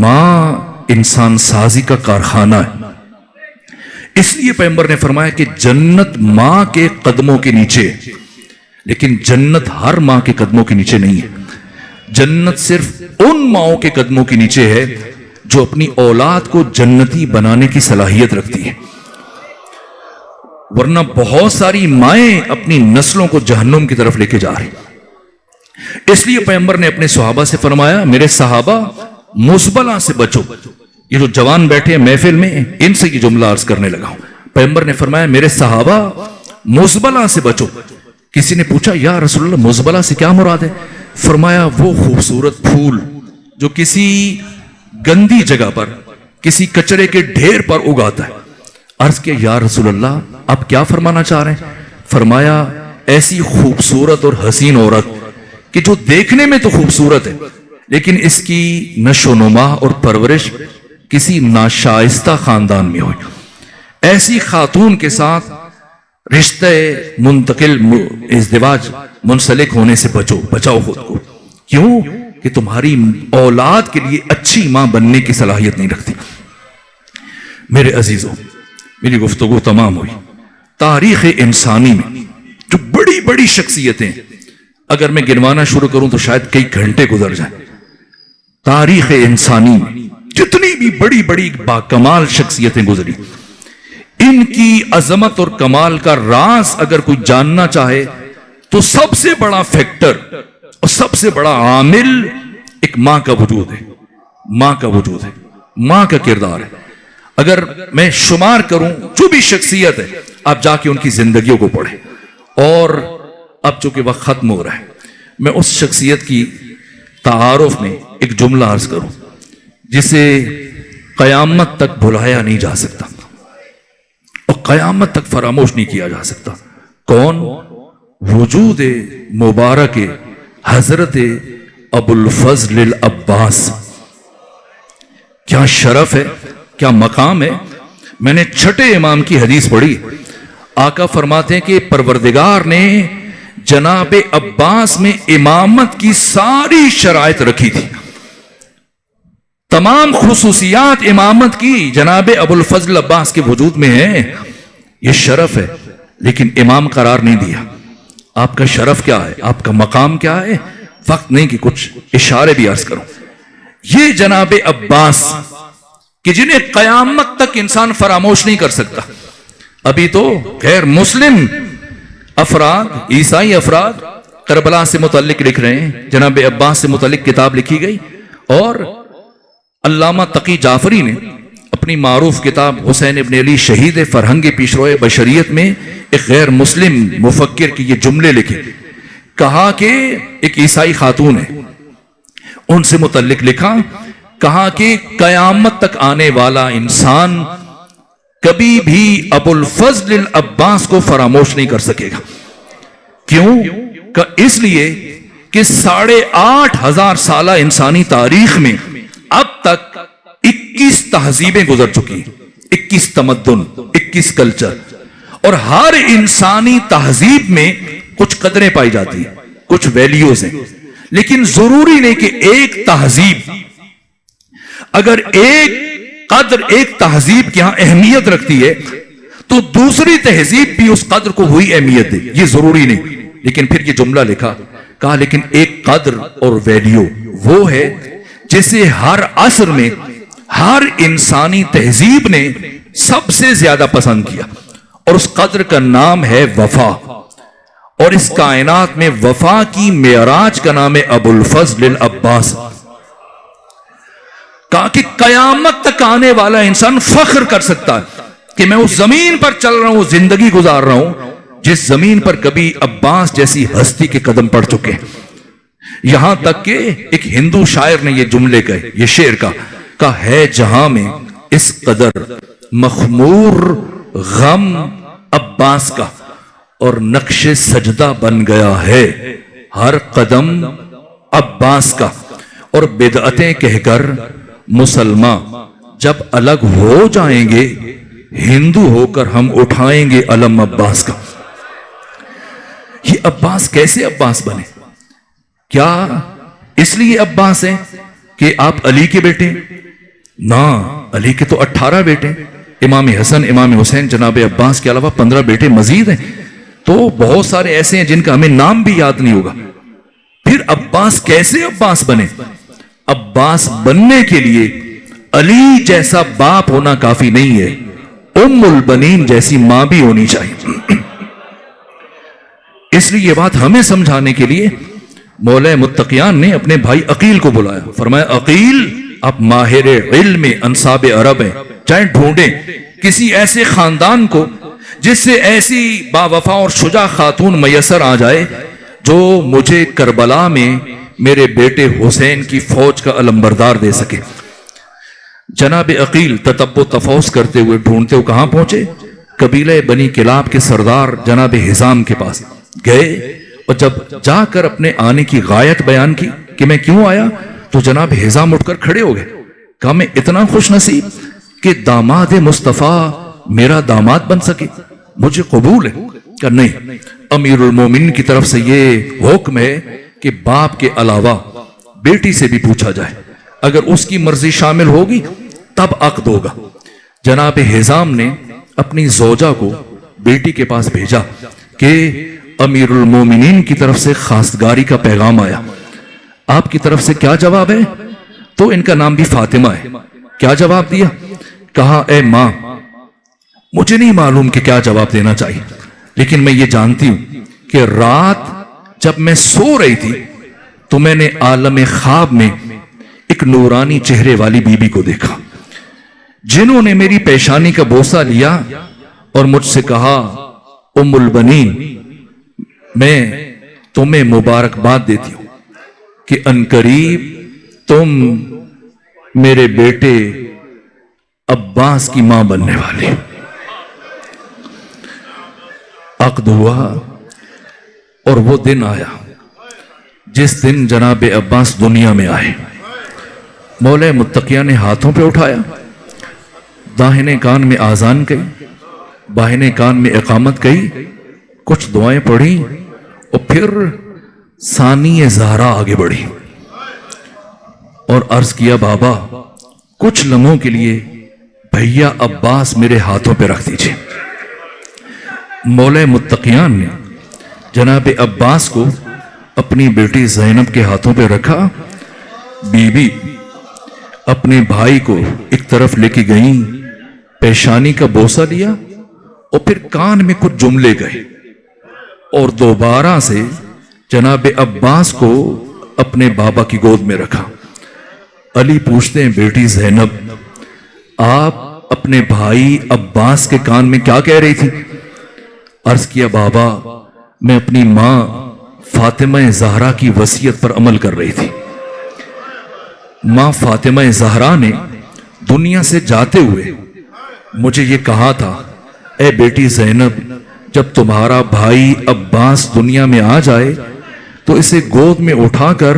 ماں انسان سازی کا کارخانہ ہے، اس لیے پیغمبر نے فرمایا کہ جنت ماں کے قدموں کے نیچے ہے، لیکن جنت ہر ماں کے قدموں کے نیچے نہیں ہے۔ جنت صرف ان ماؤں کے قدموں کے نیچے ہے جو اپنی اولاد کو جنتی بنانے کی صلاحیت رکھتی ہے، ورنہ بہت ساری مائیں اپنی نسلوں کو جہنم کی طرف لے کے جا رہی۔ اس لیے پیغمبر نے اپنے صحابہ سے فرمایا میرے صحابہ مزبلہ سے بچو۔ یہ جو جوان بیٹھے ہیں محفل میں ان سے یہ جملہ عرض کرنے لگا ہوں۔ پیغمبر نے فرمایا میرے صحابہ مزبلہ سے بچو۔ کسی نے پوچھا یا رسول اللہ مزبلہ سے کیا مراد ہے؟ فرمایا وہ خوبصورت پھول جو کسی گندی جگہ پر کسی کچرے کے ڈھیر پر اگاتا ہے۔ عرض کہ یا رسول اللہ آپ کیا فرمانا چاہ رہے ہیں؟ فرمایا ایسی خوبصورت اور حسین عورت کہ جو دیکھنے میں تو خوبصورت ہے لیکن اس کی نشو و نما اور پرورش کسی ناشائستہ خاندان میں ہوئی، ایسی خاتون کے ساتھ رشتہ منتقل ازدواج منسلک ہونے سے بچاؤ خود کو۔ کیوں؟ کہ تمہاری اولاد کے لیے اچھی ماں بننے کی صلاحیت نہیں رکھتی۔ میرے عزیزوں میری گفتگو تمام ہوئی۔ تاریخ انسانی میں جو بڑی بڑی شخصیتیں، اگر میں گنوانا شروع کروں تو شاید کئی گھنٹے گزر جائیں۔ تاریخ انسانی میں جتنی بھی بڑی بڑی باکمال شخصیتیں گزری، ان کی عظمت اور کمال کا راز اگر کوئی جاننا چاہے تو سب سے بڑا فیکٹر اور سب سے بڑا عامل ایک ماں کا وجود ہے۔ ماں کا وجود ہے، ماں کا کردار ہے۔ اگر میں شمار کروں جو بھی شخصیت ہے، آپ جا کے ان کی زندگیوں کو پڑھیں، اور اب چونکہ وقت ختم ہو رہا ہے میں اس شخصیت کی تعارف میں ایک جملہ عرض کروں جسے قیامت تک بھلایا نہیں جا سکتا اور قیامت تک فراموش نہیں کیا جا سکتا۔ کون؟ وجود مبارک حضرت ابو الفضل العباس۔ کیا شرف ہے، کیا مقام ہے۔ میں نے چھٹے امام کی حدیث پڑھی، آقا فرماتے ہیں کہ پروردگار نے جناب عباس میں امامت کی ساری شرائط رکھی تھی، تمام خصوصیات امامت کی جناب ابو الفضل عباس کے وجود میں ہے۔ یہ شرف ہے، لیکن امام قرار نہیں دیا۔ آپ کا شرف کیا ہے, آپ کا مقام کیا ہے. وقت نہیں کہ کچھ اشارے بھی عرض کروں. یہ جناب عباس کہ جنہیں قیامت تک انسان فراموش نہیں کر سکتا. ابھی تو غیر مسلم افراد, عیسائی افراد کربلا سے متعلق لکھ رہے ہیں. جناب عباس سے متعلق کتاب لکھی گئی اور علامہ تقی جعفری نے اپنی معروف کتاب حسین ابن علی شہید فرہنگ پیشروئے بشریت میں ایک غیر مسلم مفکر کی یہ جملے لکھے. کہا کہ ایک عیسائی خاتون ہے, ان سے متعلق لکھا, کہا کہ قیامت تک آنے والا انسان کبھی بھی ابو الفضل العباس کو فراموش نہیں کر سکے گا. کیوں؟ کہ اس لیے کہ 8,500 سالہ انسانی تاریخ میں اب تک 21 تہذیبیں گزر چکی, 21 تمدن, 21 کلچر, اور ہر انسانی تہذیب میں کچھ قدریں پائی جاتی ہیں, کچھ ویلیوز ہیں. لیکن ضروری نہیں کہ ایک تہذیب, اگر ایک قدر ایک تہذیب کی یہاں اہمیت رکھتی ہے تو دوسری تہذیب بھی اس قدر کو وہی اہمیت دے, یہ ضروری نہیں. لیکن پھر یہ جملہ لکھا, کہا لیکن ایک قدر اور ویلیو وہ ہے جسے ہر عصر میں ہر انسانی تہذیب نے سب سے زیادہ پسند کیا, اور اس قدر کا نام ہے وفا. اور اس کائنات میں وفا کی معراج کا نام ہے ابو الفضل العباس. کہا کہ قیامت تک آنے والا انسان فخر کر سکتا ہے کہ میں اس زمین پر چل رہا ہوں, زندگی گزار رہا ہوں جس زمین پر کبھی عباس جیسی ہستی کے قدم پڑ چکے. یہاں تک کہ ایک ہندو شاعر نے یہ جملے کہے, یہ شعر کا ہے جہاں میں اس قدر مخمور غم عباس کا, اور نقش سجدہ بن گیا ہے ہر قدم عباس کا. اور بدعتیں کہہ کر مسلمان جب الگ ہو جائیں گے, ہندو ہو کر ہم اٹھائیں گے علم عباس کا. یہ عباس کیسے عباس بنے؟ کیا اس لیے عباس ہیں کہ آپ علی کے بیٹے؟ نہ, علی کے تو 18 بیٹے, امام حسن, امام حسین, جناب عباس کے علاوہ 15 بیٹے مزید ہیں. تو بہت سارے ایسے ہیں جن کا ہمیں نام بھی یاد نہیں ہوگا. پھر عباس کیسے عباس بنے؟ عباس بننے کے لیے علی جیسا باپ ہونا کافی نہیں ہے, ام البنین جیسی ماں بھی ہونی چاہیے. اس لیے یہ بات ہمیں سمجھانے کے لیے مولا متقیان نے اپنے بھائی عقیل کو بلایا. فرمایا عقیل آپ ماہر علم انساب عرب ہیں, چاہے ڈھونڈیں کسی ایسے خاندان کو جس سے ایسی باوفا اور شجاع خاتون میسر آ جائے جو مجھے کربلا میں میرے بیٹے حسین کی فوج کا علمبردار دے سکے. جناب عقیل تتبع تفوس کرتے ہوئے ڈھونڈتے ہوئے کہاں پہنچے؟ قبیلہ بنی کلاب کے سردار جناب حزام کے پاس گئے, اور جب جا کر اپنے آنے کی غایت بیان کی کہ میں کیوں آیا, تو جناب حزام اٹھ کر کھڑے ہو گئے. کہا میں اتنا خوش نصیب کہ داماد مصطفیٰ میرا داماد بن سکے, مجھے قبول ہے. کہ نہیں, امیر المومنین کی طرف سے یہ حکم ہے کہ باپ کے علاوہ بیٹی سے بھی پوچھا جائے, اگر اس کی مرضی شامل ہوگی تب عقد ہوگا. جناب حزام نے اپنی زوجہ کو بیٹی کے پاس بھیجا کہ امیر المومنین کی طرف سے خواستگاری کا پیغام آیا, آپ کی طرف سے کیا جواب ہے؟ تو ان کا نام بھی فاطمہ ہے. کیا جواب دیا؟ کہا اے ماں, مجھے نہیں معلوم کہ کیا جواب دینا چاہیے, لیکن میں یہ جانتی ہوں کہ رات جب میں سو رہی تھی تو میں نے عالم خواب میں ایک نورانی چہرے والی بی بی کو دیکھا, جنہوں نے میری پیشانی کا بوسہ لیا اور مجھ سے کہا ام البنین میں تمہیں مبارکباد دیتی ہوں کہ عنقریب تم میرے بیٹے عباس کی ماں بننے والی. عقد ہوا اور وہ دن آیا جس دن جناب عباس دنیا میں آئے. مولا متقیہ نے ہاتھوں پہ اٹھایا, داہنے کان میں آذان کہی, بائیں کان میں اقامت کہی, کچھ دعائیں پڑھی اور پھر ثانی زہرا آگے بڑھی اور عرض کیا بابا کچھ لمحوں کے لیے بھیا عباس میرے ہاتھوں پہ رکھ دیجئے. مولا متقیان نے جناب عباس کو اپنی بیٹی زینب کے ہاتھوں پہ رکھا. بی بی اپنے بھائی کو ایک طرف لے کے گئیں, پیشانی کا بوسہ لیا اور پھر کان میں کچھ جملے گئے اور دوبارہ سے جناب عباس کو اپنے بابا کی گود میں رکھا. علی پوچھتے ہیں بیٹی زینب آپ اپنے بھائی عباس کے کان میں کیا کہہ رہی تھی؟ عرض کیا بابا میں اپنی ماں فاطمہ زہرا کی وصیت پر عمل کر رہی تھی. ماں فاطمہ زہرا نے دنیا سے جاتے ہوئے مجھے یہ کہا تھا اے بیٹی زینب جب تمہارا بھائی عباس دنیا میں آ جائے تو اسے گود میں اٹھا کر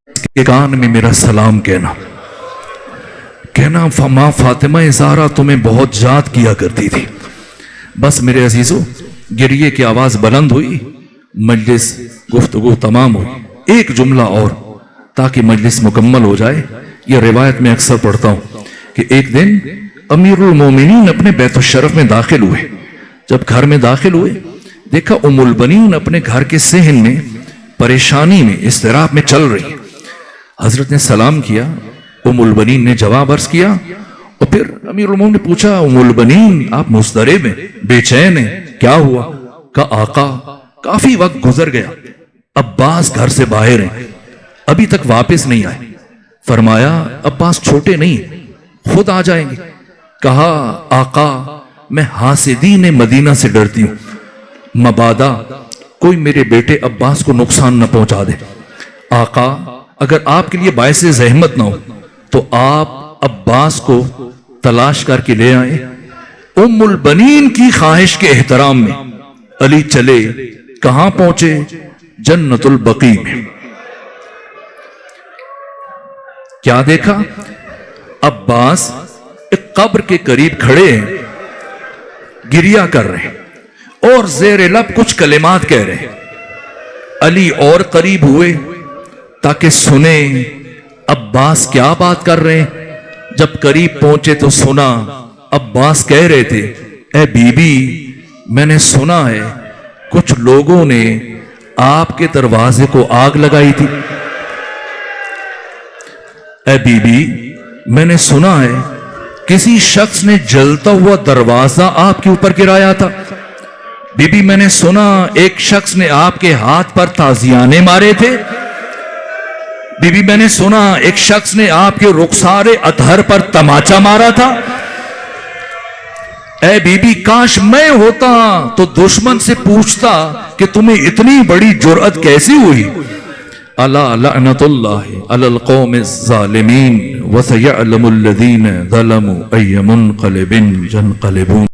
اس کے کان میں میرا سلام کہنا. ماں فاطمہ زہرا تمہیں بہت یاد کیا کرتی تھی. بس میرے عزیزو گریے کی آواز بلند ہوئی, مجلس گفتگو تمام ہوئی. ایک جملہ اور تاکہ مجلس مکمل ہو جائے. یہ روایت میں اکثر پڑھتا ہوں کہ ایک دن امیر المومنین اپنے بیت الشرف میں داخل ہوئے. جب گھر میں داخل ہوئے دیکھا ام البنین اپنے گھر کے صحن میں پریشانی میں اضطراب میں چل رہی. حضرت نے سلام کیا, ام البنین نے جواب عرض کیا اور پھر امیر المومنین نے پوچھا ام البنین آپ مضطرب ہیں, بے چین ہیں, کیا ہوا؟ کہا آقا کافی وقت گزر گیا, عباس گھر سے باہر ہیں, ابھی تک واپس نہیں آئے. فرمایا عباس چھوٹے نہیں, خود آ جائیں گے. کہا آقا میں حاسدین مدینہ سے ڈرتی ہوں, مبادا کوئی میرے بیٹے عباس کو نقصان نہ پہنچا دے. آقا اگر آپ کے لیے باعث زحمت نہ ہو تو آپ عباس کو تلاش کر کے لے آئیں. ام البنین کی خواہش کے احترام میں علی چلے. کہاں پہنچے؟ جنت البقیع میں. کیا دیکھا؟ عباس ایک قبر کے قریب کھڑے ہیں, گریا کر رہے ہیں اور زیر لب کچھ کلمات کہہ رہے ہیں. علی اور قریب ہوئے تاکہ سنیں عباس کیا بات کر رہے ہیں. جب قریب پہنچے تو سنا عباس کہہ رہے تھے اے بی بی میں نے سنا ہے کچھ لوگوں نے آپ کے دروازے کو آگ لگائی تھی. اے بی بی میں نے سنا ہے کسی شخص نے جلتا ہوا دروازہ آپ کے اوپر گرایا تھا. بی بی میں نے سنا ایک شخص نے آپ کے ہاتھ پر تازیانے مارے تھے. بی بی میں نے سنا ایک شخص نے آپ کے رخسار اطہر پر تماچا مارا تھا. اے بی بی کاش میں ہوتا تو دشمن سے پوچھتا کہ تمہیں اتنی بڑی جرأت کیسی ہوئی. الا لعنت اللہ علی القوم الظالمین وسیعلم الذین ظلموا ای منقلب ینقلبون.